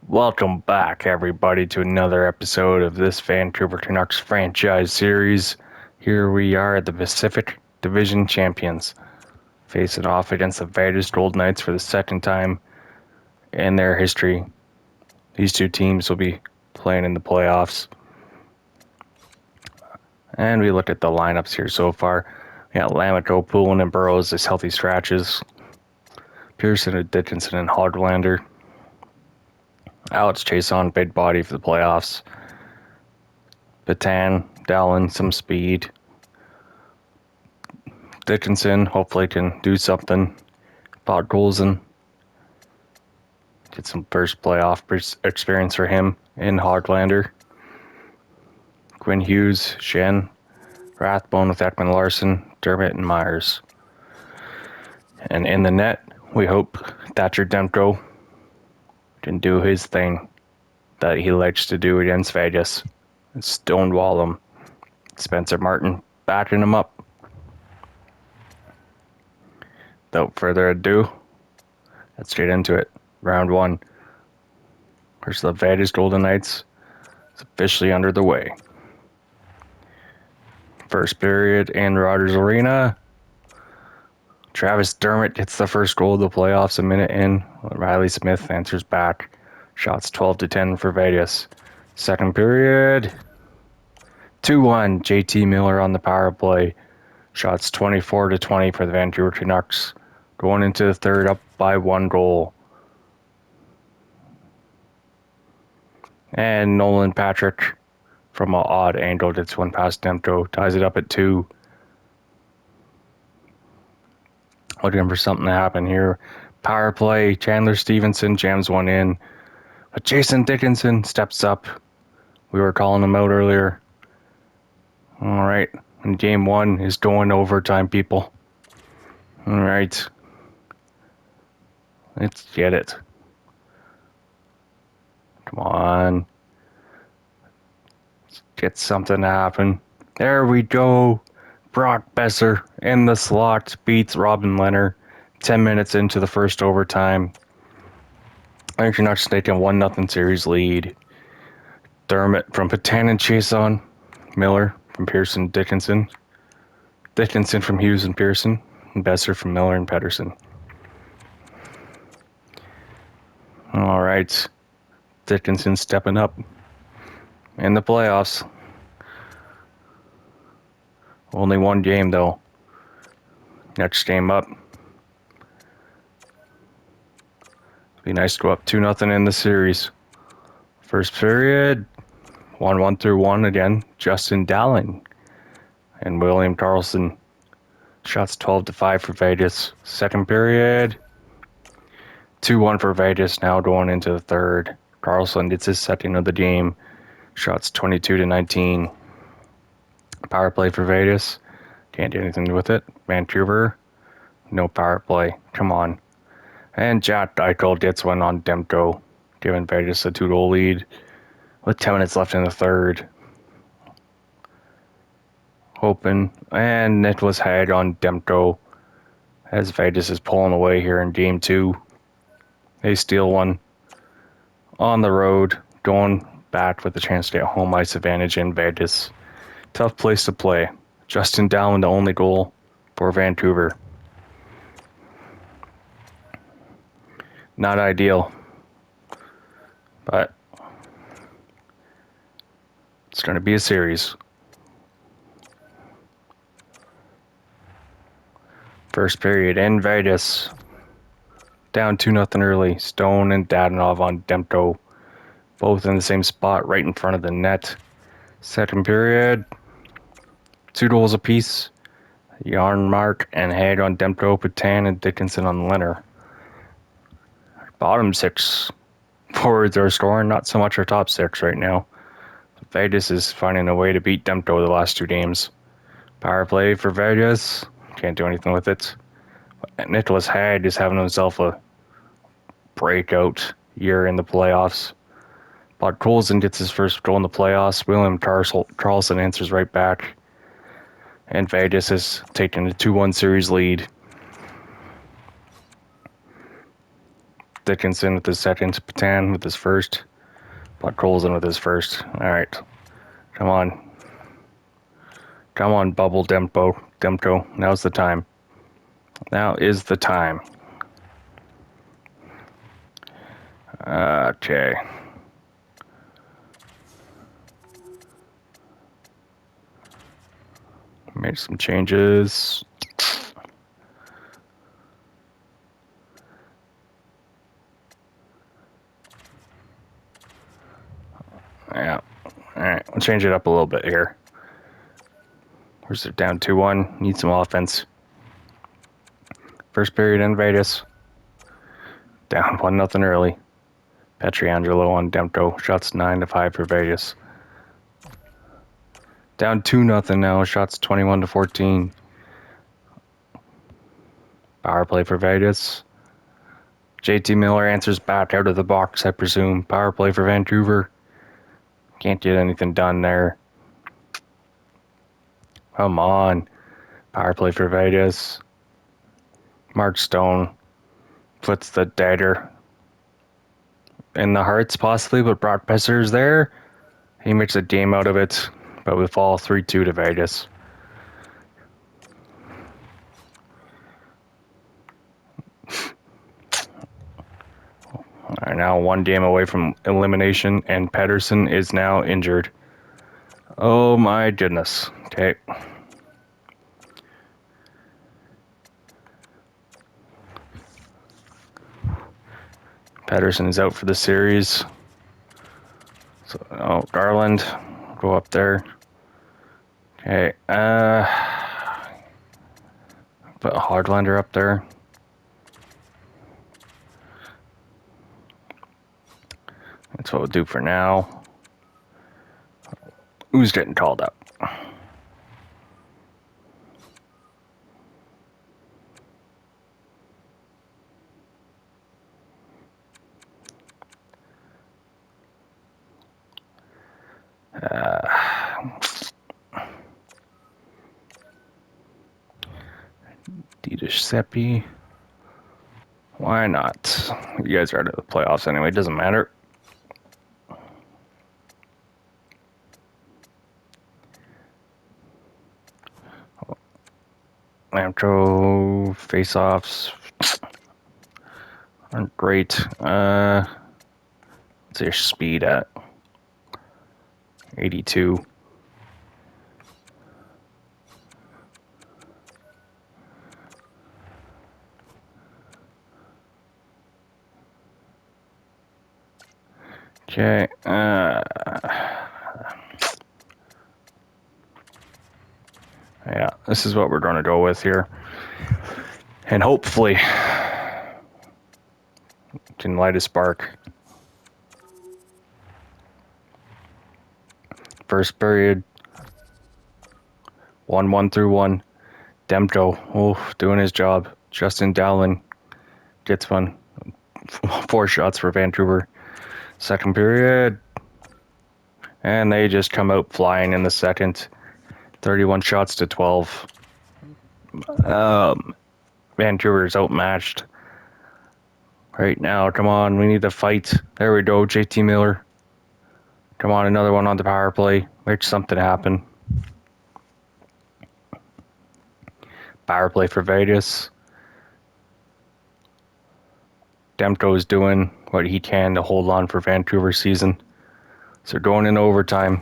Welcome back, everybody, to another episode of this Vancouver Canucks franchise series. Here we are, the Pacific Division champions, facing off against the Vegas Golden Knights for the second time in their history. These two teams will be playing in the playoffs. And we look at the lineups here so far. We got Lamico, Poulin, and Burrows as healthy scratches. Pearson and Dickinson and Hoglander. Alex Chason, big body for the playoffs. Patan, Dallin, some speed. Dickinson hopefully can do something. Podkolzin, get some first playoff experience for him in Hoglander. Quinn Hughes, Shen, Rathbone with Ekman Larson, Dermott, and Myers. And in the net, we hope Thatcher Demko can do his thing that he likes to do against Vegas and stonewall him. Spencer Martin backing him up. Without further ado, let's get into it. Round one versus the Vegas Golden Knights is officially under the way. First period in Rogers Arena. Travis Dermott gets the first goal of the playoffs a minute in. Riley Smith answers back. Shots 12-10 for Vegas. Second period. 2-1 JT Miller on the power play. Shots 24-20 for the Vancouver Canucks. Going into the third, up by 1 goal. And Nolan Patrick from an odd angle gets one past Demko. Ties it up at 2. Looking for something to happen here. Power play. Chandler Stevenson jams one in. But Jason Dickinson steps up. We were calling him out earlier. All right. And game 1 is going overtime, people. All right. Let's get it. Come on. Let's get something to happen. There we go. Brock Besser in the slot beats Robin Leonard 10 minutes into the first overtime. The Canucks taking 1-0 series lead. Dermott from Patan and Chason. Miller from Pearson Dickinson. Dickinson from Hughes and Pearson. And Besser from Miller and Pedersen. All right. Dickinson stepping up in the playoffs. Only one game, though. Next game up. Be nice to go up 2-0 in the series. First period, 1-1 through 1 again. Justin Dallin and William Karlsson. Shots 12-5 for Vegas. Second period, 2-1 for Vegas. Now going into the third. Karlsson gets his second of the game. Shots 22-19. Power play for Vegas. Can't do anything with it. Vancouver, no power play. Come on. And Jack Eichel gets one on Demko, giving Vegas a 2-goal lead with 10 minutes left in the third. Open. And Nicholas Hag on Demko as Vegas is pulling away here in game 2. They steal one on the road, going back with a chance to get home ice advantage in Vegas. Tough place to play. Justin Dallin, the only goal for Vancouver. Not ideal, but it's going to be a series. First period in Vegas. Down 2-0 early. Stone and Dadonov on Demko. Both in the same spot right in front of the net. Second period. 2 goals apiece. Yarnmark and Hag on Demko, Patan and Dickinson on Leonard. Bottom 6 forwards are scoring, not so much our top 6 right now. Vegas is finding a way to beat Demko the last 2 games. Power play for Vegas. Can't do anything with it. Nicholas Hag is having himself a breakout year in the playoffs. Podkolzin gets his first goal in the playoffs. William Karlsson answers right back. And Vegas is taking a 2-1 series lead. Dickinson with his second, Patan with his first, Buck Colson with his first. All right, come on. Come on, Bubble Demko. Now's the time. Now is the time. Okay. Make some changes. Yeah. All right, we'll change it up a little bit here. Where's it down 2-1? Need some offense. First period in Vegas. Down 1-0 early. Pietrangelo on Demko. Shots 9-5 for Vegas. Down 2-0 now. Shots 21-14. Power play for Vegas. JT Miller answers back out of the box, I presume. Power play for Vancouver. Can't get anything done there. Come on. Power play for Vegas. Mark Stone puts the dagger in the hearts, possibly, but Brock Besser's there. He makes a game out of it, but we fall 3-2 to Vegas. All right, now one game away from elimination, and Pedersen is now injured. Oh my goodness. Okay. Pedersen is out for the series. So, Garland, go up there. Okay. Put Hardlander up there. That's what we'll do for now. Who's getting called up? Didish Seppi. Why not? You guys are out of the playoffs anyway. It doesn't matter. Lamco face-offs aren't great. What's your speed at? 82. Okay. Yeah, this is what we're going to go with here. And hopefully can light a spark. First period. 1-1 through 1. Demko, doing his job. Justin Dowling gets one. 4 shots for Vancouver. Second period. And they just come out flying in the second. 31 shots to 12. Vancouver's outmatched. Right now, come on, we need to fight. There we go, JT Miller. Come on, another one on the power play. Make something happen. Power play for Vegas. Demko is doing what he can to hold on for Vancouver season. So going in overtime.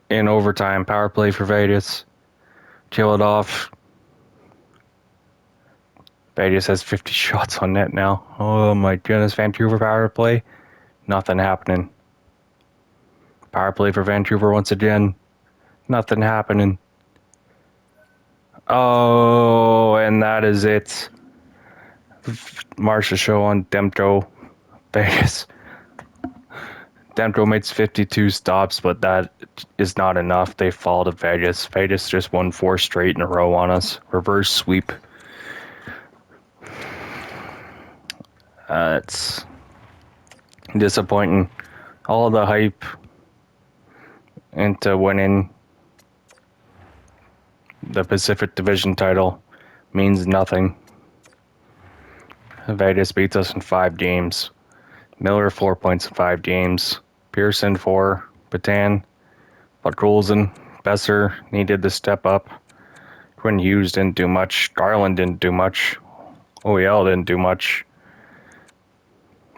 In overtime, power play for Vegas. Kill it off. Vegas has 50 shots on net now. Oh my goodness, Vancouver power play. Nothing happening. Power play for Vancouver once again. Nothing happening. Oh, and that is it. Marsha show on Demko. Vegas. Demko makes 52 stops, but that is not enough. They fall to Vegas. Vegas just won 4 straight in a row on us. Reverse sweep. It's disappointing. All the hype into winning the Pacific Division title means nothing. Vegas beats us in 5 games. Miller 4 points in 5 games. Pearson 4. Patan, Podkolzin, Besser needed to step up. Quinn Hughes didn't do much. Garland didn't do much. OEL didn't do much.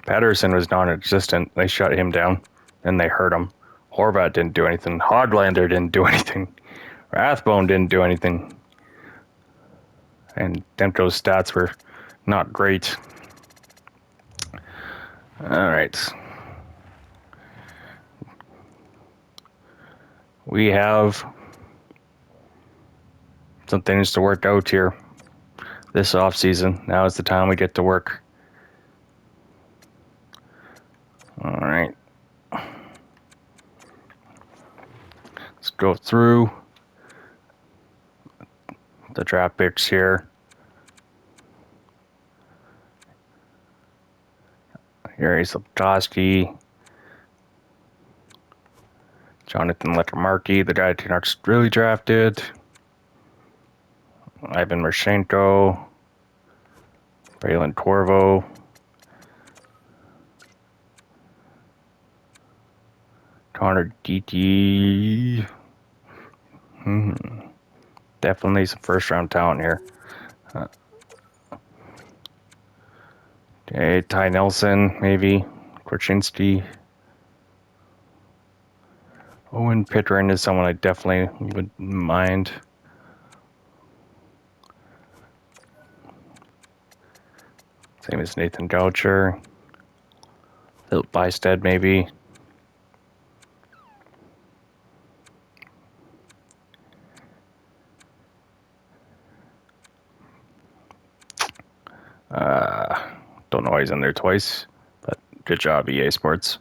Patterson was non-existent. They shut him down. Then they hurt him. Horvat didn't do anything. Hoglander didn't do anything. Rathbone didn't do anything. And Demko's stats were not great. All right. We have some things to work out here this off season. Now is the time we get to work. All right. Let's go through the draft picks here. Yuri Slafkovsky, Jonathan Letermarkey, the guy Canucks really drafted. Ivan Marchenko, Braylon Corvo, Connor Geeky. Definitely some first round talent here. Okay, Ty Nelson, maybe. Korchinski. Owen Pittering is someone I definitely would mind. Same as Nathan Goucher. Phil Bystead, maybe. Don't know why he's in there twice, but good job, EA Sports.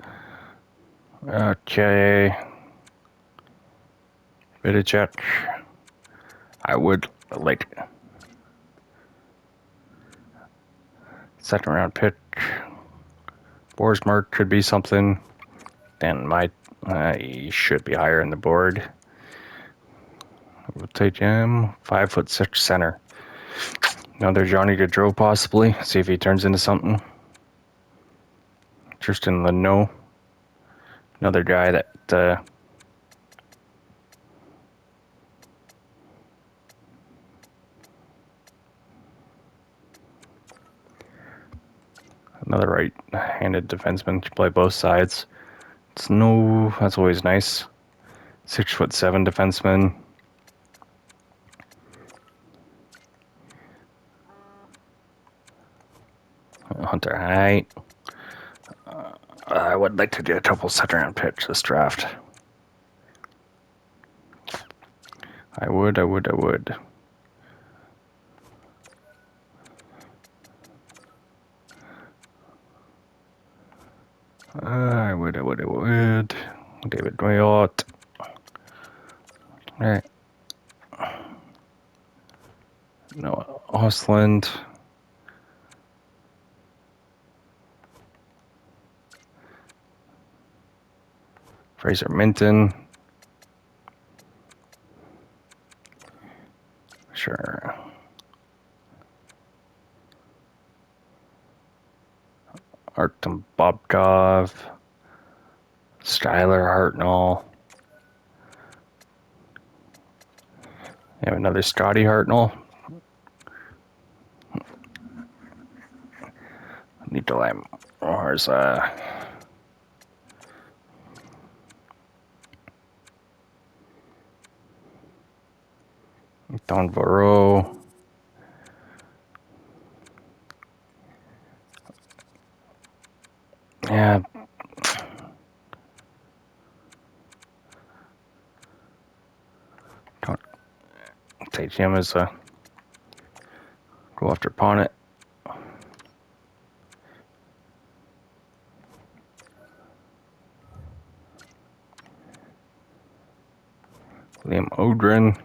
Okay. Vidicek. I would like second round pick. Borsmark could be something. Then he should be higher in the board. We'll take him. 5'6" center. Another Johnny Gaudreau possibly. See if he turns into something. Tristan Leno. Another guy that another right-handed defenseman can play both sides. That's always nice. 6'7" defenseman. Hunter Height. I would like to do a couple second round picks this draft. I would. David Goyot. Alright. Noah Osland. Fraser Minton. Sure. Artem Bobkov. Skylar Hartnell. You have another Scotty Hartnell. Nikolai Marza. Don Varro. Yeah. Don't take him as a go after Ponnet. Liam Ogren.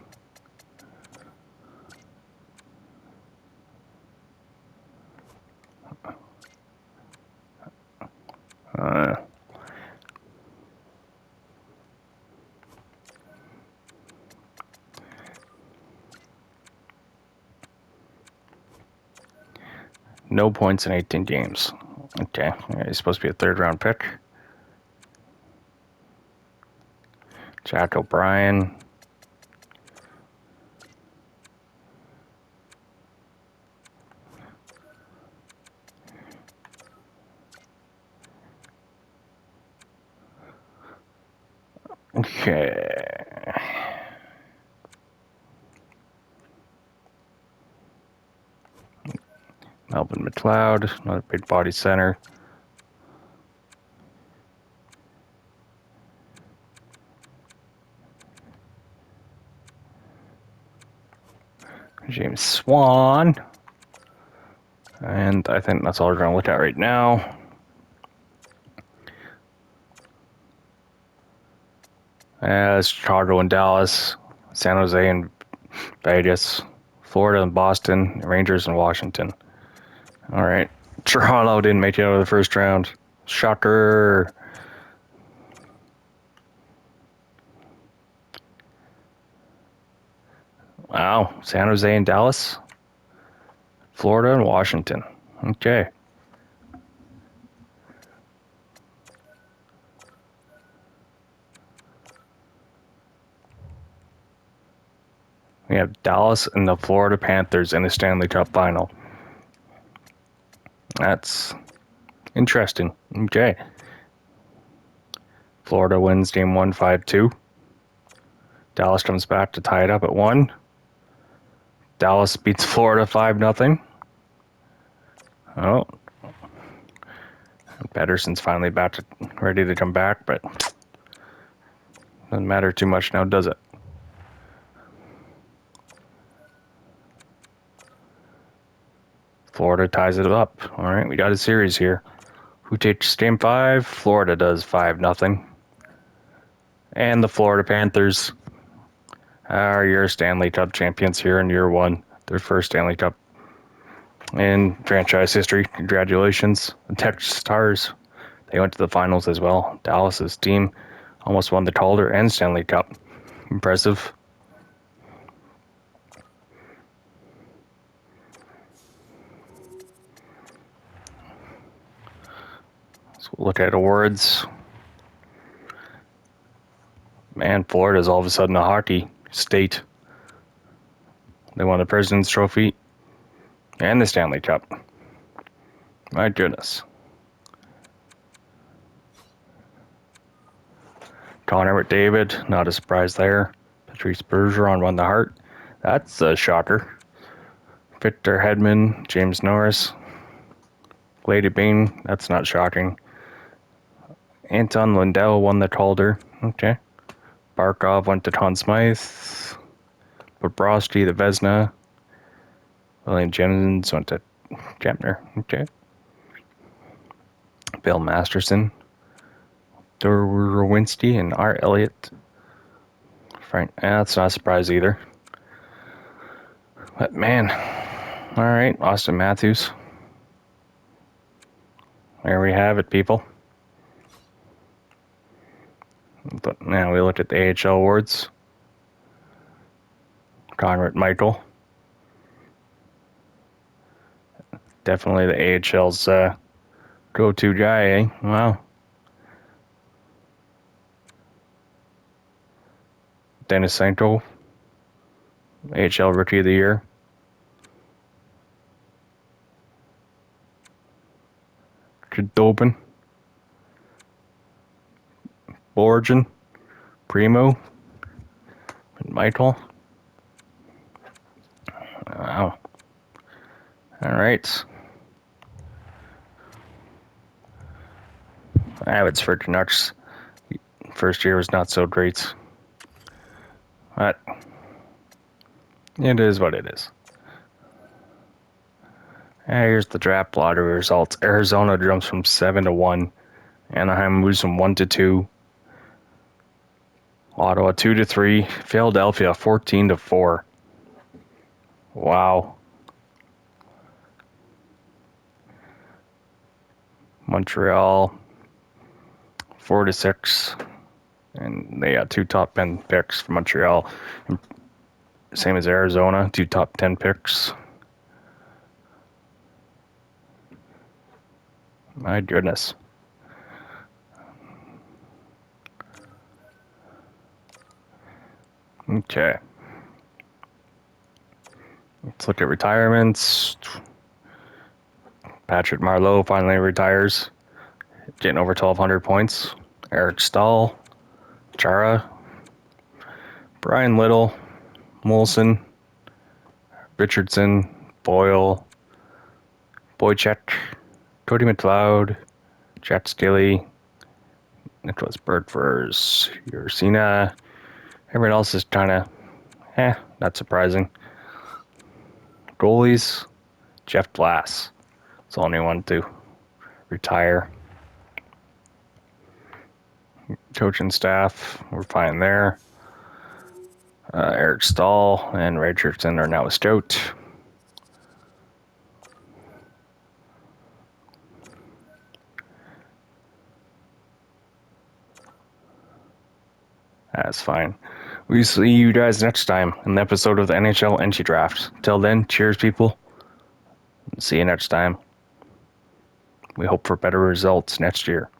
no points in 18 games. Okay, yeah, he's supposed to be a third-round pick. Jack O'Brien. Okay. Melvin McLeod, another big body center. James Swan. And I think that's all we're going to look at right now. As Chicago and Dallas, San Jose and Vegas, Florida and Boston, Rangers and Washington. All right. Toronto didn't make it out of the first round. Shocker. Wow. San Jose and Dallas, Florida and Washington. Okay. We have Dallas and the Florida Panthers in the Stanley Cup final. That's interesting. Okay. Florida wins game 1 5-2. Dallas comes back to tie it up at 1. Dallas beats Florida 5-0. Oh. Pedersen's finally ready to come back, but doesn't matter too much now, does it? Florida ties it up. All right, we got a series here. Who takes game 5? Florida does 5-0. And the Florida Panthers are your Stanley Cup champions here in year 1. Their first Stanley Cup in franchise history. Congratulations. The Texas Stars, they went to the finals as well. Dallas's team almost won the Calder and Stanley Cup. Impressive. So we'll look at awards. Man, Florida's all of a sudden a hockey state. They won the President's Trophy and the Stanley Cup. My goodness. Connor McDavid, not a surprise there. Patrice Bergeron won the Hart. That's a shocker. Victor Hedman, James Norris, Lady Bean, that's not shocking. Anton Lundell won the Calder. Okay. Barkov went to Conn Smythe. Bobrovsky, the Vezina. William Jennings went to Kempner. Okay. Bill Masterson, Derwinski, and R. Elliott. Frank, that's not a surprise either. But man, all right, Austin Matthews. There we have it, people. But now we look at the AHL awards. Conrad Michael. Definitely the AHL's go-to guy, eh? Wow. Denisenko, AHL Rookie of the Year. Khudobin. Borgen. Primo. Michael. Wow. All right. Abbotsford Canucks. First year was not so great. But it is what it is. Here's the draft lottery results. Arizona jumps from 7-1. Anaheim moves from 1-2. Ottawa 2-3. Philadelphia 14-4. Wow. Montreal 4-6. And they got 2 top 10 picks for Montreal. Same as Arizona, 2 top 10 picks. My goodness. Okay. Let's look at retirements. Patrick Marleau finally retires, getting over 1,200 points. Eric Stahl, Chara, Brian Little, Molson, Richardson, Boyle, Boychuk, Cody McLeod, Jack Skilly, Nicholas Birdfors, Ursina. Everyone else is kind of, not surprising. Goalies, Jeff Glass. It's the only one to retire. Coaching staff, we're fine there. Eric Stahl and Richardson are now a scout. That's fine. We see you guys next time in the episode of the NHL Entry Draft. Till then, cheers, people. See you next time. We hope for better results next year.